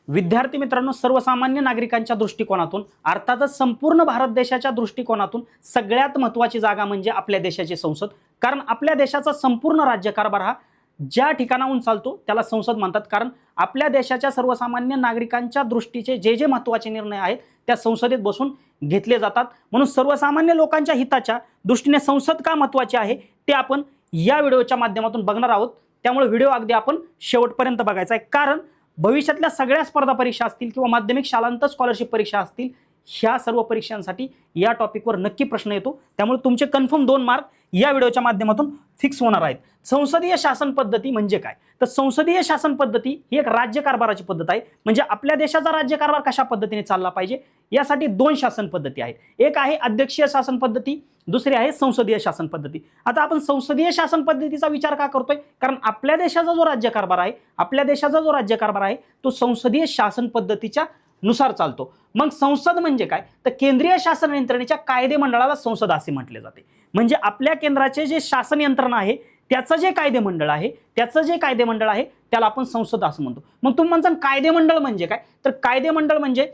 विद्यार्थी मित्रांनो, सर्वसामान्य नागरिकांच्या दृष्टिकोनातून अर्थातच संपूर्ण भारत देशाच्या दृष्टिकोनातून सगळ्यात महत्त्वाची जागा म्हणजे आपल्या देशाची संसद. कारण आपल्या देशाचा संपूर्ण राज्यकारभार हा ज्या ठिकाणाहून चालतो त्याला संसद म्हणतात. कारण आपल्या देशाच्या सर्वसामान्य नागरिकांच्या दृष्टीचे जे जे महत्त्वाचे निर्णय आहेत त्या संसदेत बसून घेतले जातात. म्हणून सर्वसामान्य लोकांच्या हिताच्या दृष्टीने संसद का महत्त्वाची आहे ते आपण या व्हिडिओच्या माध्यमातून बघणार आहोत. त्यामुळे व्हिडिओ अगदी आपण शेवटपर्यंत बघायचा आहे. कारण भविष्यातल्या सगळ्या स्पर्धा परीक्षा असतील किंवा माध्यमिक शालांत स्कॉलरशिप परीक्षा असतील, ह्या सर्व परीक्षांसाठी या टॉपिकवर नक्की प्रश्न येतो. त्यामुळे तुमचे कन्फर्म 2 मार्क या व्हिडिओच्या माध्यमातून फिक्स होणार आहेत. संसदीय शासन पद्धती म्हणजे काय? तर संसदीय शासन पद्धती ही एक राज्यकारभाराची पद्धत आहे. म्हणजे आपल्या देशाचा राज्यकारभार कशा पद्धतीने चालला पाहिजे यासाठी 2 शासन पद्धती आहेत. एक आहे अध्यक्षीय शासन पद्धती, दुसरी आहे संसदीय शासन पद्धती. आता आपण संसदीय शासन पद्धतीचा विचार का करतोय? कारण आपल्या देशाचा जो राज्यकारभार आहे तो संसदीय शासन पद्धतीच्या नुसार चालतो. मग संसद म्हणजे काय? तर केंद्रीय शासन यंत्रणेच्या कायदेमंडळाला संसद असे म्हटले जाते. म्हणजे आपल्या केंद्राचे जे शासन यंत्रणा आहे त्याचं जे कायदेमंडळ आहे त्याला आपण संसद असं म्हणतो. मग तुम्ही म्हणता कायदेमंडळ म्हणजे काय? तर कायदेमंडळ म्हणजे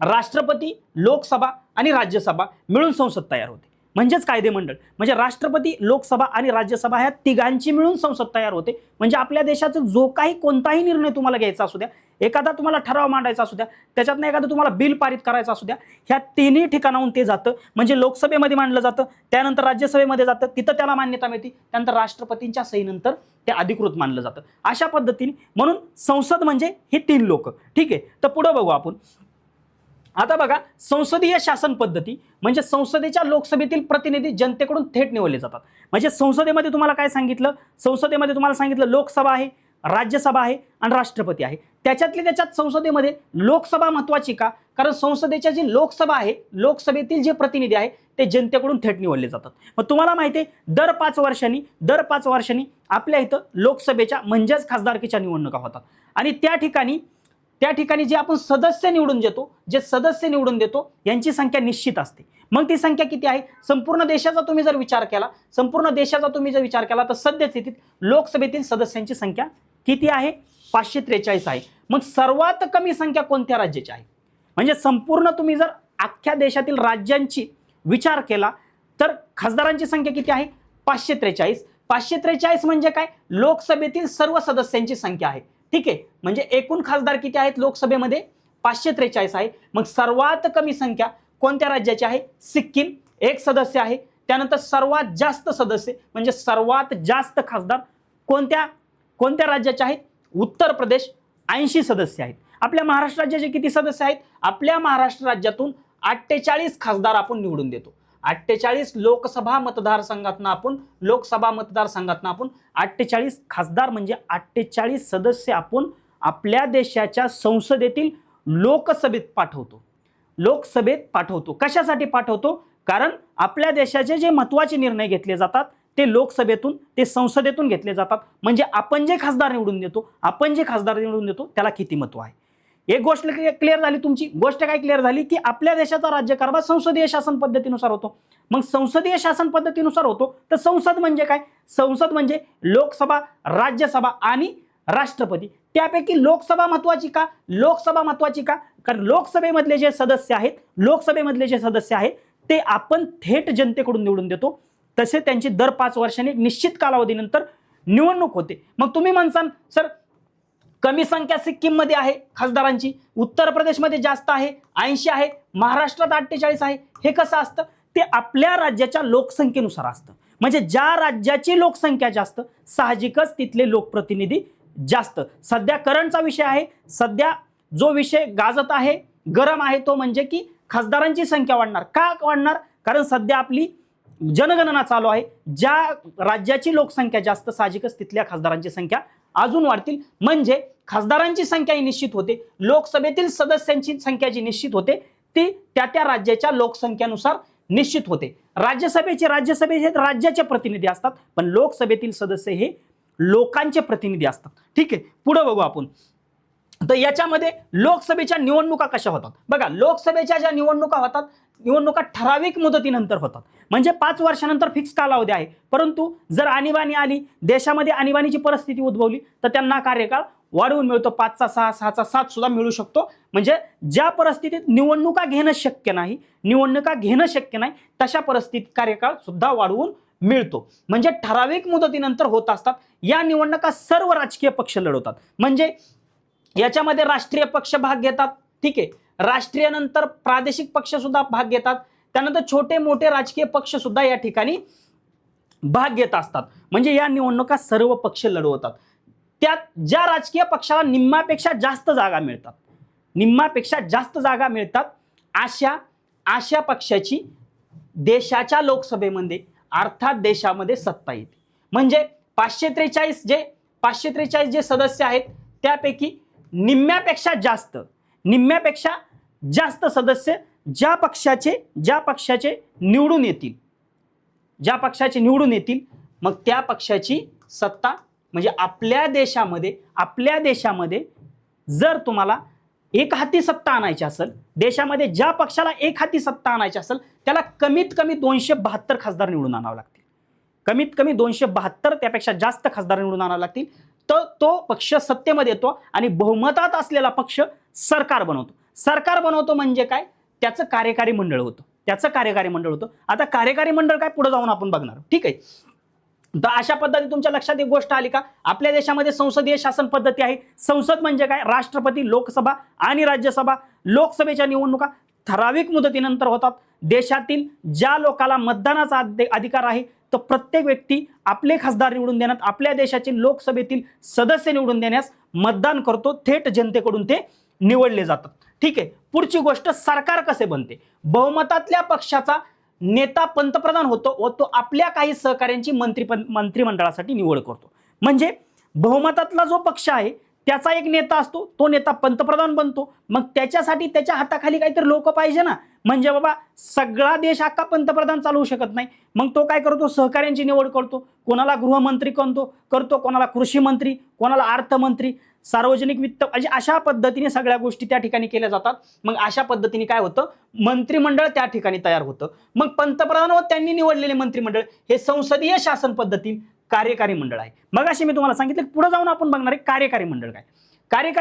राष्ट्रपती, लोकसभा आणि राज्यसभा मिळून संसद तयार होते. म्हणजेच कायदेमंडळ म्हणजे राष्ट्रपती, लोकसभा आणि राज्यसभा ह्या तिघांची मिळून संसद तयार होते. म्हणजे आपल्या देशाचा जो काही कोणताही निर्णय तुम्हाला घ्यायचा असू द्या, एखादा तुम्हाला ठराव मांडायचा असू द्या, त्याच्यातनं एखादं तुम्हाला बिल पारित करायचं असू द्या, ह्या तिन्ही ठिकाणाहून ते जातं. म्हणजे लोकसभेमध्ये मांडलं जातं, त्यानंतर राज्यसभेमध्ये जातं, तिथं त्याला मान्यता मिळते, त्यानंतर राष्ट्रपतींच्या सहीनंतर ते अधिकृत मानलं जातं. अशा पद्धतीने म्हणून संसद म्हणजे ही 3 लोक. ठीक आहे, तर पुढे बघू आपण. आता बघा, संसदीय शासन पद्धती म्हणजे संसदेच्या लोकसभेतील प्रतिनिधी जनतेकडून थेट निवडले जातात. म्हणजे संसदेमध्ये तुम्हाला काय सांगितलं? संसदेमध्ये तुम्हाला सांगितलं लोकसभा आहे, राज्यसभा आहे आणि राष्ट्रपती आहे. त्याच्यात संसदेमध्ये लोकसभा महत्वाची का? कारण संसदेच्या जी लोकसभा आहे, लोकसभेतील जे प्रतिनिधी आहे ते जनतेकडून थेट निवडले जातात. मग तुम्हाला माहिती आहे दर 5 वर्षांनी आपल्या इथं लोकसभेच्या म्हणजेच खासदारकीच्या निवडणुका होतात. आणि त्या ठिकाणी जे आपण सदस्य निवडून देतो यांची संख्या निश्चित असते. मग ती संख्या किती आहे? संपूर्ण देशाचा तुम्ही जर विचार केला तर सध्या स्थितीत लोकसभेतील सदस्यांची संख्या किती आहे? 543 आहे. मग सर्वात कमी संख्या कोणत्या राज्याची आहे? म्हणजे संपूर्ण तुम्ही जर अख्ख्या देशातील राज्यांची विचार केला तर खासदारांची संख्या किती आहे? 543. 543 म्हणजे काय? लोकसभेतील सर्व सदस्यांची संख्या आहे. ठीक आहे, म्हणजे एकूण खासदार किती आहेत लोकसभेमध्ये? 543 आहे. मग सर्वात कमी संख्या कोणत्या राज्याची आहे? सिक्कीम, 1 सदस्य आहे. त्यानंतर सर्वात जास्त सदस्य म्हणजे सर्वात जास्त खासदार कोणत्या राज्याचे आहेत? उत्तर प्रदेश, 80 सदस्य आहेत. आपल्या महाराष्ट्र राज्याचे किती सदस्य आहेत? आपल्या महाराष्ट्र राज्यातून 48 खासदार आपण निवडून देतो. 48 लोकसभा मतदारसंघातनं आपण 48 खासदार म्हणजे 48 सदस्य आपण आपल्या देशाच्या संसदेतील लोकसभेत पाठवतो. कशासाठी पाठवतो? कारण आपल्या देशाचे जे महत्त्वाचे निर्णय घेतले जातात ते संसदेतून घेतले जातात. म्हणजे आपण जे खासदार निवडून देतो त्याला किती महत्त्व आहे. एक गोष्ट क्लिअर झाली तुमची. गोष्ट काय क्लिअर झाली? की आपल्या देशाचा राज्यकारभार संसदीय शासन पद्धतीनुसार होतो. मग संसदीय शासन पद्धतीनुसार होतो तर संसद म्हणजे काय? संसद म्हणजे लोकसभा, राज्यसभा आणि राष्ट्रपती. त्यापैकी लोकसभा महत्वाची का? कारण लोकसभेमधले जे सदस्य आहेत ते आपण थेट जनतेकडून निवडून देतो. तसे त्यांची दर 5 वर्षांनी निश्चित कालावधीनंतर निवडणूक होते. मग तुम्ही म्हणसाल सर कमी संख्या सिक्कीममध्ये आहे खासदारांची, उत्तर प्रदेशमध्ये जास्त आहे, 80 आहे, महाराष्ट्रात 48 आहे. हे कसं असतं? ते आपल्या राज्याच्या लोकसंख्येनुसार असतं. म्हणजे ज्या राज्याची लोकसंख्या जास्त साहजिकच तिथले लोकप्रतिनिधी जास्त. सध्या करंटचा विषय आहे, सध्या जो विषय गाजत आहे, गरम आहे, तो म्हणजे की खासदारांची संख्या वाढणार. का वाढणार? कारण सध्या आपली जनगणना चालू आहे. ज्या राज्याची लोकसंख्या जास्त साहजिकच तिथल्या खासदारांची संख्या अजून वाढतील. म्हणजे खासदारांची संख्या ही निश्चित होते, लोकसभेतील सदस्यांची संख्या जी निश्चित होते ती त्या राज्याच्या लोकसंख्येनुसार निश्चित होते. राज्यसभेचे राज्याचे प्रतिनिधी असतात, पण लोकसभेतील सदस्य हे लोकांचे प्रतिनिधी असतात. ठीक आहे, पुढे बघू आपण. तर याच्यामध्ये लोकसभेच्या निवडणुका कशा होतात? बघा, लोकसभेच्या ज्या निवडणुका ठराविक मुदतीनंतर होतात. म्हणजे 5 वर्षानंतर फिक्स कालावधी आहे. परंतु जर आणीबाणी आली, देशामध्ये आणीबाणीची परिस्थिती उद्भवली तर त्यांना कार्यकाळ वाढवून मिळतो, 5चा 6, 6चा 7 सुद्धा मिळू शकतो. म्हणजे ज्या परिस्थितीत निवडणुका घेणं शक्य नाही तशा परिस्थितीत कार्यकाळ सुद्धा वाढवून मिळतो. म्हणजे ठराविक मुदतीनंतर होत असतात. या निवडणुका सर्व राजकीय पक्ष लढवतात. म्हणजे याच्यामध्ये राष्ट्रीय पक्ष भाग घेतात, ठीक आहे, राष्ट्रीय नंतर प्रादेशिक पक्ष सुद्धा भाग घेतात, त्यानंतर छोटे मोठे राजकीय पक्ष सुद्धा या ठिकाणी भाग घेत असतात. म्हणजे या निवडणुका सर्व पक्ष लढवतात. त्यात ज्या राजकीय पक्षाला निम्म्यापेक्षा जास्त जागा मिळतात अशा पक्षाची देशाच्या लोकसभेमध्ये अर्थात देशामध्ये सत्ता येते. म्हणजे 543 जे सदस्य आहेत त्यापैकी निम्म्यापेक्षा जास्त सदस्य ज्या पक्षाचे निवडून येतील मग त्या पक्षाची सत्ता. म्हणजे आपल्या देशामध्ये जर तुम्हाला एक हाती सत्ता आणायची असेल, देशामध्ये ज्या पक्षाला एक हाती सत्ता आणायची असेल त्याला कमीत कमी 272 खासदार निवडून आणावे लागतील. कमीत कमी 272, त्यापेक्षा जास्त खासदार निवडून आणावे लागतील. तर तो पक्ष सत्तेमध्ये येतो आणि बहुमतात असलेला पक्ष सरकार बनवतो. म्हणजे काय, त्याचं कार्यकारी मंडळ होतं. आता कार्यकारी मंडळ काय पुढे जाऊन आपण बघणार, ठीक आहे. तर अशा पद्धतीने तुमच्या लक्षात एक गोष्ट आली का, आपल्या देशामध्ये संसदीय शासन पद्धती आहे. संसद म्हणजे काय, राष्ट्रपती, लोकसभा आणि राज्यसभा. लोकसभेच्या निवडणुका ठराविक मुदतीनंतर होतात. देशातील ज्या लोकाला मतदानाचा अधिकार आहे तर प्रत्येक व्यक्ती आपले खासदार निवडून देण्यात, आपल्या देशातील लोकसभेतील सदस्य निवडून देण्यास मतदान करतो. थेट जनतेकडून ते निवडले जातात, ठीक आहे. पुढची गोष्ट, सरकार कसे बनते. बहुमतातल्या पक्षाचा नेता पंतप्रधान होतो व तो आपल्या काही सहकाऱ्यांची मंत्रिमंडळासाठी निवड करतो. म्हणजे बहुमतातला जो पक्ष आहे त्याचा एक नेता असतो, तो नेता पंतप्रधान बनतो. मग त्याच्यासाठी त्याच्या हाताखाली काहीतरी लोक पाहिजे ना. म्हणजे बाबा सगळा देश अख्खा पंतप्रधान चालवू शकत नाही. मग तो काय करतो, सहकाऱ्यांची निवड करतो. कोणाला गृहमंत्री करतो, कोणाला कृषी मंत्री, कोणाला अर्थमंत्री, सार्वजनिक वित्त, म्हणजे अशा पद्धतीने सगळ्या गोष्टी त्या ठिकाणी केल्या जातात. मग अशा पद्धतीने काय होतं, मंत्रिमंडळ त्या ठिकाणी तयार होतं. मग पंतप्रधान व त्यांनी निवडलेले मंत्रिमंडळ हे संसदीय शासन पद्धती कार्यकारी मंडळ आहे. मग असे मी तुम्हाला सांगितले, पुढे जाऊन आपण बघणार आहे कार्यकारी मंडळ काय.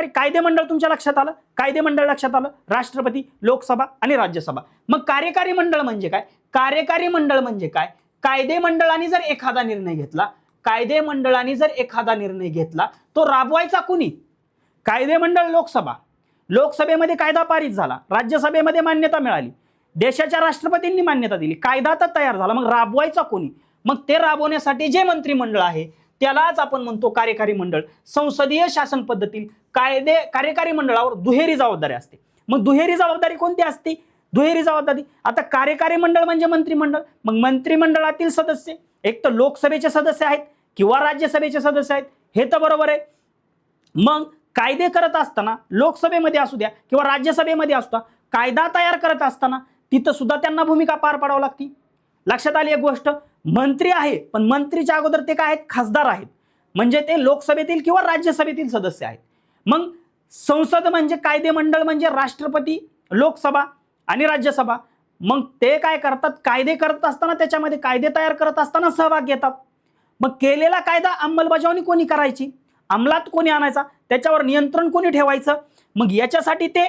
कायदेमंडळ तुमच्या लक्षात आलं, राष्ट्रपती, लोकसभा आणि राज्यसभा. मग कार्यकारी मंडळ म्हणजे काय, कायदेमंडळाने जर एखादा निर्णय घेतला तो राबवायचा कुणी, कायदेमंडळ लोकसभेमध्ये कायदा पारित झाला, राज्यसभेमध्ये मान्यता मिळाली, देशाच्या राष्ट्रपतींनी मान्यता दिली, कायदा तर तयार झाला, मग राबवायचा कोणी. मग ते राबवण्यासाठी जे मंत्रिमंडळ आहे त्यालाच आपण म्हणतो कार्यकारी मंडळ. संसदीय शासन पद्धतीत कार्यकारी मंडळावर दुहेरी जबाबदारी असते. मग दुहेरी जबाबदारी कोणती असते, आता कार्यकारी मंडळ म्हणजे मंत्रिमंडळ. मग मंत्रिमंडळातील सदस्य एक तर लोकसभेचे सदस्य आहेत किंवा राज्यसभेचे सदस्य आहेत, हे तर बरोबर आहे. मग कायदे करत असताना लोकसभेमध्ये असू द्या किंवा राज्यसभेमध्ये असू द्या, कायदा तयार करत असताना तिथं सुद्धा त्यांना भूमिका पार पाडावी लागते. लक्षात आली एक गोष्ट, मंत्री आहे पण मंत्रीच्या अगोदर ते काय आहेत, खासदार आहेत. म्हणजे ते लोकसभेतील किंवा राज्यसभेतील सदस्य आहेत. मग संसद म्हणजे कायदेमंडळ म्हणजे राष्ट्रपती, लोकसभा आणि राज्यसभा. मग ते काय करतात, कायदे करत असताना, त्याच्यामध्ये कायदे तयार करत असताना सहभाग घेतात. मग केलेला कायदा अंमलबजावणी कोणी करायची, अंमलात कोणी आणायचा, त्याच्यावर नियंत्रण कोणी ठेवायचं. मग याच्यासाठी ते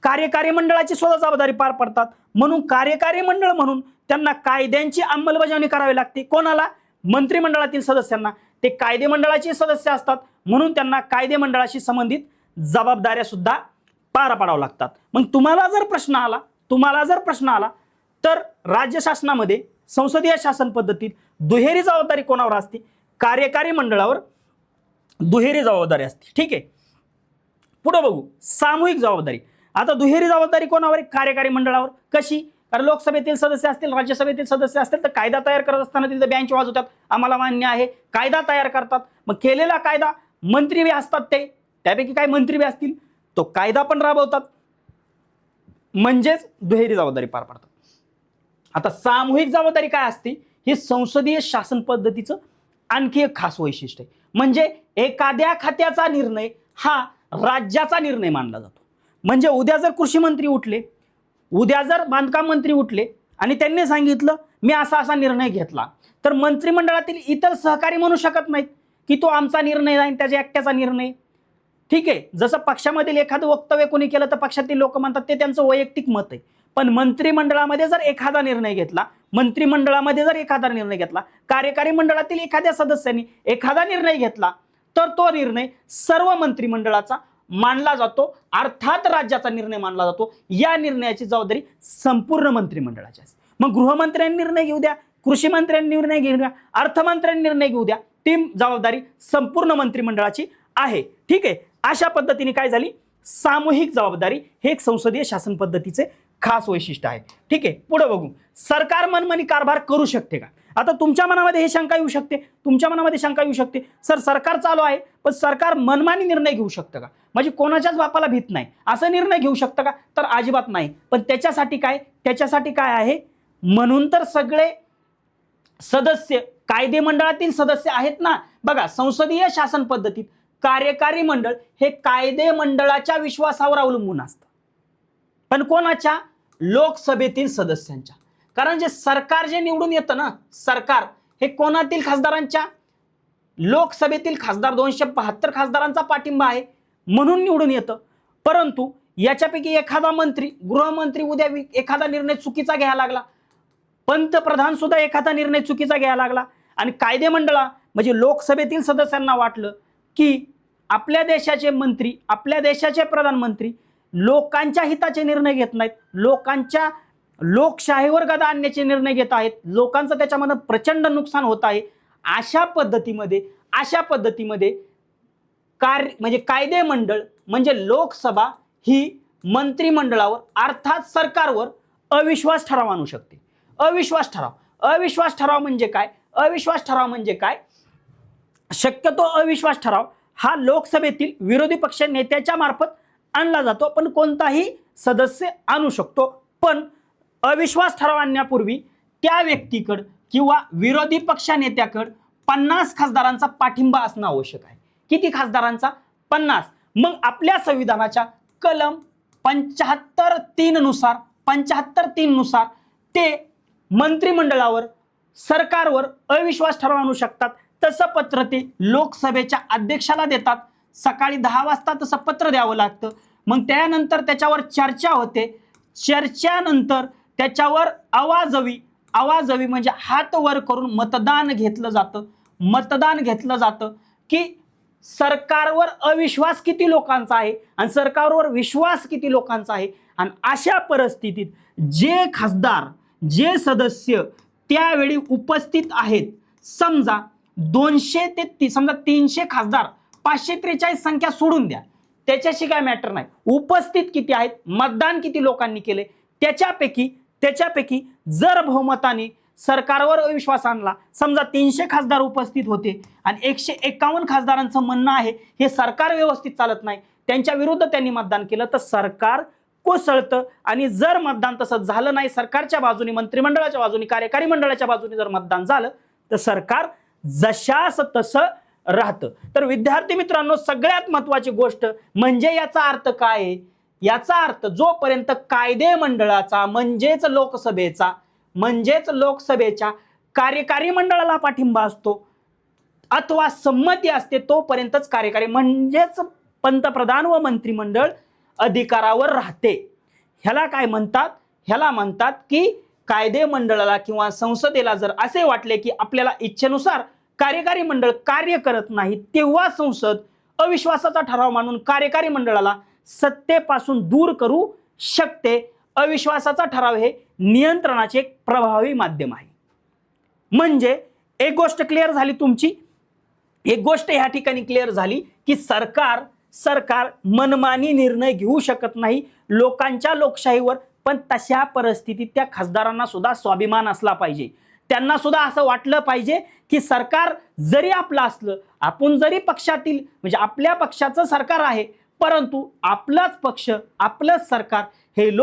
कार्यकारी मंडळाची सुद्धा जबाबदारी पार पडतात. म्हणून कार्यकारी मंडळ म्हणून त्यांना कायद्यांची अंमलबजावणी करावी लागते. कोणाला, मंत्रिमंडळातील सदस्यांना. ते कायदेमंडळाचे सदस्य असतात म्हणून त्यांना कायदेमंडळाशी संबंधित जबाबदाऱ्या सुद्धा पार पाडाव्या लागतात. मग तुम्हाला जर प्रश्न आला तर राज्य शासनामध्ये संसदीय शासन पद्धतीत दुहेरी जबाबदारी कोणावर असते, कार्यकारी मंडळावर दुहेरी जबाबदारी असते, ठीक आहे. पुढे बघू, सामूहिक जबाबदारी. आता दुहेरी जबाबदारी कोणावर, कार्यकारी मंडळावर. कशी, कारण लोकसभेतील सदस्य असतील, राज्यसभेतील सदस्य असतील तर कायदा तयार करत असताना तिथे बेंच वाजवतात, आम्हाला मान्य आहे, कायदा तयार करतात. मग केलेला कायदा मंत्री बी असतात, त्यापैकी काही मंत्री बी असतील, तो कायदा पण राबवतात. म्हणजेच दुहेरी जबाबदारी पार पाडतात. आता सामूहिक जबाबदारी काय असते, ही संसदीय शासन पद्धतीचं आणखी एक खास वैशिष्ट्य आहे. म्हणजे एखाद्या खात्याचा निर्णय हा राज्याचा निर्णय मानला जातो. म्हणजे उद्या जर कृषी मंत्री उठले, उद्या जर बांधकाम मंत्री उठले आणि त्यांनी सांगितलं मी असा निर्णय घेतला, तर मंत्रिमंडळातील इतर सहकारी म्हणू शकत नाहीत की तो आमचा निर्णय आहे, त्याच्या एकट्याचा निर्णय. ठीक आहे, जसं पक्षामधील एखादं वक्तव्य कोणी केलं तर पक्षातील लोक म्हणतात ते त्यांचं वैयक्तिक मत आहे, पण मंत्रिमंडळामध्ये जर एखादा निर्णय घेतला, कार्यकारी मंडळातील एखाद्या सदस्यांनी एखादा निर्णय घेतला तर तो निर्णय सर्व मंत्रिमंडळाचा मानला जातो, अर्थात राज्याचा निर्णय मानला जातो. या निर्णयाची जबाबदारी संपूर्ण मंत्रिमंडळाची असते. मग गृहमंत्र्यांनी निर्णय घेऊ द्या, कृषी मंत्र्यांनी निर्णय घेऊ द्या, अर्थमंत्र्यांनी निर्णय घेऊ द्या, ती जबाबदारी संपूर्ण मंत्रिमंडळाची आहे. ठीक आहे, अशा पद्धतीने काय झाली, सामूहिक जबाबदारी हे एक संसदीय शासन पद्धतीचे खास वैशिष्ट्य आहे. ठीक आहे, पुढे बघू. सरकार मनमानी कारभार करू शकते का? आता तुमच्या मनामध्ये हे शंका येऊ शकते, सर सरकार चालू आहे पण सरकार मनमानी निर्णय घेऊ शकतं का? म्हणजे कोणाच्याच बापाला भीत नाही असं निर्णय घेऊ शकतं का? तर अजिबात नाही. पण त्याच्यासाठी काय आहे, म्हणून तर सगळे सदस्य कायदे मंडळातील सदस्य आहेत ना. बघा, संसदीय शासन पद्धतीत कार्यकारी मंडळ हे कायदे मंडळाच्या विश्वासावर अवलंबून असतं, पण कोणाच्या? लोकसभेतील सदस्यांच्या. कारण जे सरकार जे निवडून येतं ना, सरकार हे कोणातील खासदारांच्या? लोकसभेतील खासदार 272 खासदारांचा पाठिंबा आहे म्हणून निवडून येतं. परंतु याच्यापैकी एखादा मंत्री, गृहमंत्री उद्या एखादा निर्णय चुकीचा घ्यायला लागला, पंतप्रधान सुद्धा एखादा निर्णय चुकीचा घ्यायला लागला आणि कायदे मंडळा म्हणजे लोकसभेतील सदस्यांना वाटलं की आपल्या देशाचे मंत्री, आपल्या देशाचे प्रधानमंत्री लोकांच्या हिताचे निर्णय घेत नाहीत, लोकशाहीवर गदा आणण्याचे निर्णय घेत आहेत, लोकांचं त्याच्यामध्ये प्रचंड नुकसान होत आहे. अशा पद्धतीमध्ये म्हणजे कायदे मंडळ म्हणजे लोकसभा ही मंत्रिमंडळावर अर्थात सरकारवर अविश्वास ठराव आणू शकते. अविश्वास ठराव म्हणजे काय? शक्यतो अविश्वास ठराव हा लोकसभेतील विरोधी पक्ष नेत्याच्या मार्फत आणला जातो, पण कोणताही सदस्य आणू शकतो. पण अविश्वास ठराव आणण्यापूर्वी त्या व्यक्तीकडे किंवा विरोधी पक्ष नेत्याकडे 50 खासदारांचा पाठिंबा असणं आवश्यक आहे. किती खासदारांचा? 50. मग आपल्या संविधानाच्या कलम 75(3) नुसार ते मंत्रिमंडळावर, सरकारवर अविश्वास ठराव आणू शकतात. तसं पत्र ते लोकसभेच्या अध्यक्षाला देतात. सकाळी 10 वाजता तसं पत्र द्यावं लागतं. मग त्यानंतर त्याच्यावर चर्चा होते. चर्चेनंतर त्याच्यावर आवाजवी म्हणजे हात वर करून मतदान घेतलं जातं की सरकारवर अविश्वास किती लोकांचा आहे आणि सरकारवर विश्वास किती लोकांचा आहे. आणि अशा परिस्थितीत जे खासदार, जे सदस्य त्यावेळी उपस्थित आहेत, समजा 200 ते समजा 300 खासदार, 543 संख्या सोडून द्या, त्याच्याशी काय मॅटर नाही. उपस्थित किती आहेत, मतदान किती लोकांनी केले, त्याच्यापैकी जर बहुमताने सरकारवर अविश्वास आणला, समजा 300 खासदार उपस्थित होते आणि 151 खासदारांचं म्हणणं आहे हे सरकार व्यवस्थित चालत नाही, त्यांच्या विरुद्ध त्यांनी मतदान केलं, तर सरकार कोसळतं. आणि जर मतदान तसं झालं नाही, सरकारच्या बाजूने, मंत्रिमंडळाच्या बाजूने, कार्यकारी मंडळाच्या बाजूने जर मतदान झालं तर सरकार जशास तसं राहतं. तर विद्यार्थी मित्रांनो, सगळ्यात महत्वाची गोष्ट म्हणजे याचा अर्थ काय आहे? याचा अर्थ जोपर्यंत कायदे मंडळाचा म्हणजेच लोकसभेच्या कार्यकारी मंडळाला पाठिंबा असतो अथवा संमती असते, तोपर्यंतच कार्यकारी म्हणजेच पंतप्रधान व मंत्रिमंडळ अधिकारावर राहते. ह्याला काय म्हणतात? ह्याला म्हणतात की कायदे मंडळाला किंवा संसदेला जर असे वाटले की आपल्याला इच्छेनुसार कार्यकारी मंडळ कार्य करत नाही, तेव्हा संसद अविश्वासाचा ठराव मानून कार्यकारी मंडळाला सत्तेपासून दूर करू शकते. अविश्वासाचा ठराव हे नियंत्रणाचे एक प्रभावी माध्यम आहे. म्हणजे एक गोष्ट क्लिअर झाली तुमची, एक गोष्ट ह्या ठिकाणी क्लिअर झाली की सरकार मनमानी निर्णय घेऊ शकत नाही लोकांच्या लोकशाहीवर. पण तशा परिस्थितीत त्या खासदारांना सुद्धा स्वाभिमान असला पाहिजे, त्यांना सुद्धा असं वाटलं पाहिजे की सरकार जरी आपलं असलं, आपण जरी पक्षातील म्हणजे आपल्या पक्षाचं सरकार आहे, परंतु आपलाच पक्ष, आपलंच सरकार हे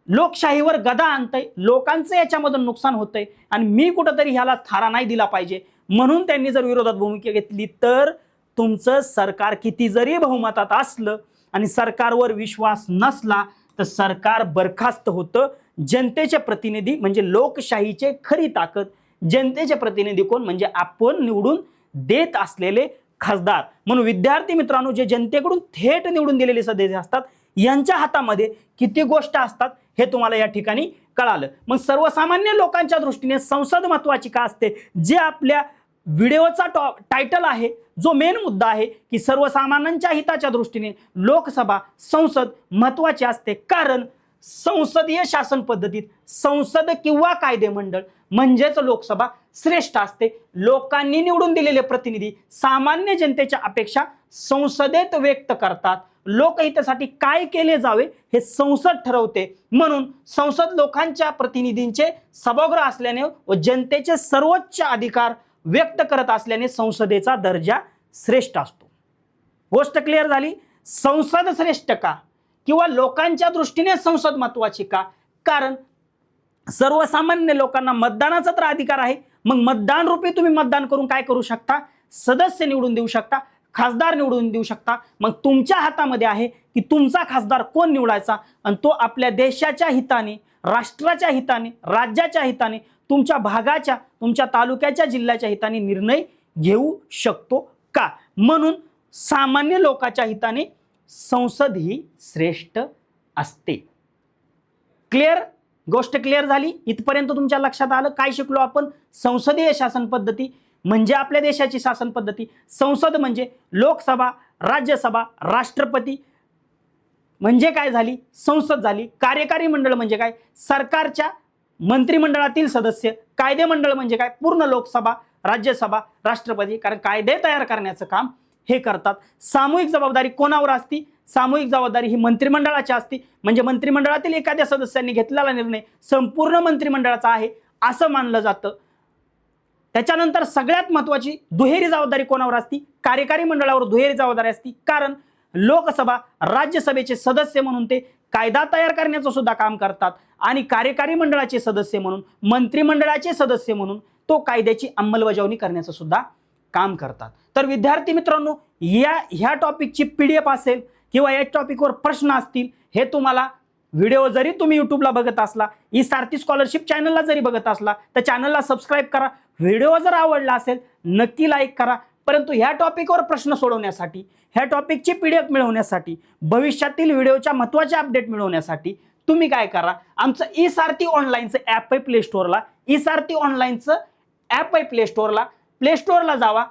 लोकशाहीवर गदा आणतंय, लोकांचं याच्यामधून नुकसान होतंय आणि मी कुठंतरी ह्याला थारा नाही दिला पाहिजे. म्हणून त्यांनी जर विरोधात भूमिका घेतली तर तुमचं सरकार किती जरी बहुमतात असलं आणि सरकारवर विश्वास नसला तर सरकार बरखास्त होतं. जनतेचे प्रतिनिधी म्हणजे लोकशाहीचे खरी ताकद, जनतेचे प्रतिनिधी कोण? म्हणजे आपण निवडून देत असलेले खासदार. म्हणून विद्यार्थी मित्रांनो, जे जनतेकडून थेट निवडून दिलेले सदस्य असतात यांच्या हातामध्ये किती गोष्ट असतात हे तुम्हाला या ठिकाणी कळालं. मग सर्वसामान्य लोकांच्या दृष्टीने संसद महत्वाची का असते, जे आपल्या व्हिडिओचा टायटल आहे, जो मेन मुद्दा आहे की सर्वसामान्यांच्या हिताच्या दृष्टीने लोकसभा संसद महत्वाची असते. कारण संसदीय शासन पद्धतीत संसद किंवा कायदेमंडळ म्हणजेच लोकसभा श्रेष्ठ असते. लोकांनी निवडून दिलेले प्रतिनिधी सामान्य जनतेच्या अपेक्षा संसदेत व्यक्त करतात. लोकहितासाठी काय केले जावे हे संसद ठरवते. म्हणून संसद लोकांच्या प्रतिनिधींचे सभागृह असल्याने व जनतेचे सर्वोच्च अधिकार व्यक्त करत असल्याने संसदेचा दर्जा श्रेष्ठ असतो. गोष्ट क्लिअर झाली. संसद श्रेष्ठ का किंवा लोकांच्या दृष्टीने संसद महत्वाची का? कारण सर्वसामान्य लोकांना मतदानाचा तर अधिकार आहे. मग मतदान रूपी तुम्ही मतदान करून काय करू शकता? सदस्य निवडून देऊ शकता, खासदार निवडून देऊ शकता. मग तुमच्या हातामध्ये आहे की तुमचा खासदार कोण निवडायचा आणि तो आपल्या देशाच्या हिताने, राष्ट्राच्या हिताने, राज्याच्या हिताने, तुमच्या भागाच्या, तुमच्या तालुक्याच्या, जिल्ह्याच्या हिताने निर्णय घेऊ शकतो का? म्हणून सामान्य लोकांच्या हिताने संसद ही श्रेष्ठ असते. क्लिअर? गोष्ट क्लिअर झाली? इथपर्यंत तुमच्या लक्षात आलं काय शिकलो आपण? संसदीय शासन पद्धती म्हणजे आपल्या देशाची शासन पद्धती. संसद म्हणजे लोकसभा, राज्यसभा, राष्ट्रपती म्हणजे काय झाली? संसद झाली. कार्यकारी मंडळ म्हणजे काय? सरकारच्या मंत्रिमंडळातील सदस्य. कायदेमंडळ म्हणजे काय? पूर्ण लोकसभा, राज्यसभा, राष्ट्रपती. कारण कायदे तयार करण्याचं काम हे करतात. सामूहिक जबाबदारी कोणावर असती? सामूहिक जबाबदारी ही मंत्रिमंडळाची असती. म्हणजे मंत्रिमंडळातील एखाद्या सदस्यांनी घेतलेला निर्णय संपूर्ण मंत्रिमंडळाचा आहे असं मानलं जातं. त्याच्यानंतर सगळ्यात महत्वाची दुहेरी जबाबदारी कोणावर असती? कार्यकारी मंडळावर दुहेरी जबाबदारी असती. कारण लोकसभा, राज्यसभेचे सदस्य म्हणून ते कायदा तयार करण्याचं सुद्धा काम करतात आणि कार्यकारी मंडळाचे सदस्य म्हणून, मंत्रिमंडळाचे सदस्य म्हणून तो कायद्याची अंमलबजावणी करण्याचं सुद्धा काम करतात. तर विद्यार्थी मित्रांनो, ह्या टॉपिकची PDF असेल किंवा या टॉपिकवर प्रश्न असतील, हे तुम्हाला व्हिडिओ जरी तुम्ही यूट्यूबला बघत असला, ई सारथी स्कॉलरशिप चॅनलला जरी बघत असला तर चॅनलला सबस्क्राईब करा. व्हिडिओ जर आवडला असेल नक्की लाईक करा. परंतु ह्या टॉपिकवर प्रश्न सोडवण्यासाठी, ह्या टॉपिकची PDF मिळवण्यासाठी, भविष्यातील व्हिडिओच्या महत्त्वाचे अपडेट मिळवण्यासाठी तुम्ही काय करा? आमचं ई सारथी ऑनलाईनचं ॲप आहे प्ले स्टोअरला. ई सारथी ऑनलाईनचं ॲप आहे प्ले स्टोअरला जावा.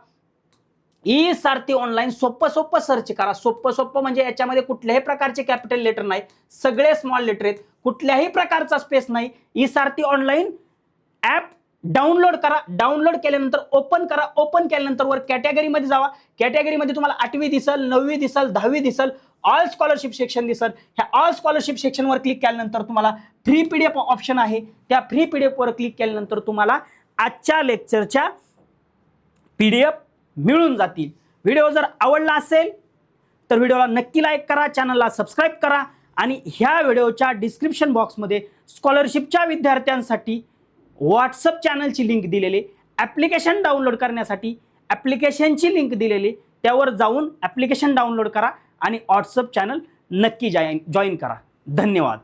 ई सारथी ऑनलाईन सोपं सर्च करा. सोपं म्हणजे याच्यामध्ये कुठल्याही प्रकारचे कॅपिटल लेटर नाही, सगळे स्मॉल लेटर आहेत, कुठल्याही प्रकारचा स्पेस नाही. ई सारथी ऑनलाईन ॲप डाउनलोड करा. डाउनलोड केल्यानंतर ओपन करा. ओपन केल्यानंतर वर कॅटेगरीमध्ये जावा. कॅटेगरीमध्ये तुम्हाला 8वी दिसल, 9वी दिसल, 10वी दिसल, ऑल स्कॉलरशिप सेक्शन दिसल. ह्या ऑल स्कॉलरशिप सेक्शनवर क्लिक केल्यानंतर तुम्हाला फ्री PDF ऑप्शन आहे. त्या फ्री PDF वर क्लिक केल्यानंतर तुम्हाला आजच्या लेक्चरच्या PDF मिळून जातील. व्हिडिओ जर आवडला असेल तर व्हिडिओला नक्की लाईक करा, चॅनलला सबस्क्राईब करा आणि ह्या व्हिडिओच्या डिस्क्रिप्शन बॉक्समध्ये स्कॉलरशिपच्या विद्यार्थ्यांसाठी व्हॉट्सअप चॅनलची लिंक दिलेली, ॲप्लिकेशन डाउनलोड करण्यासाठी ॲप्लिकेशनची लिंक दिलेली, त्यावर जाऊन ॲप्लिकेशन डाउनलोड करा आणि व्हॉट्सअप चॅनल नक्की जॉईन करा. धन्यवाद.